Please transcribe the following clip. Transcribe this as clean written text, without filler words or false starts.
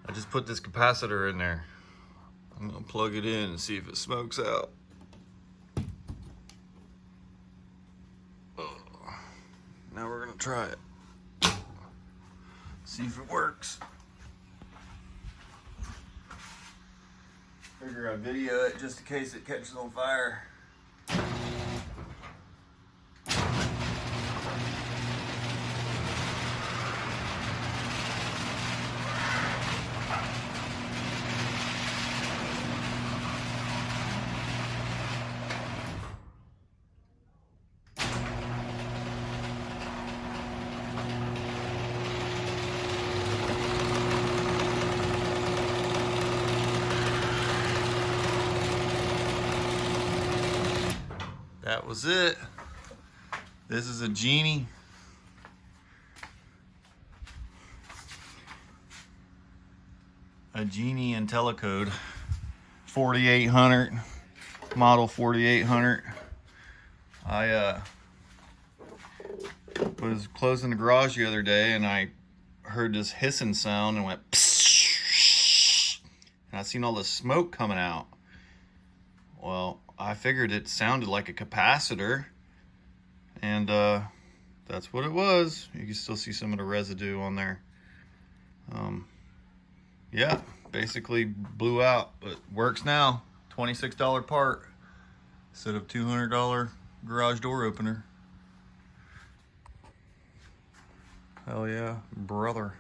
I just put this capacitor in there. I'm gonna plug it in and see if it smokes out. Now we're gonna try it. See if it works. Figure I'd video it just in case it catches on fire. That was it. This is a Genie. A Genie IntelliCode 4800, model 4800. I was closing the garage the other day and I heard this hissing sound and went psst, and I seen all this smoke coming out. Well, I figured it sounded like a capacitor, and that's what it was. You can still see some of the residue on there. Yeah, basically blew out, but works now. $26 part instead of $200 garage door opener. Hell yeah, brother.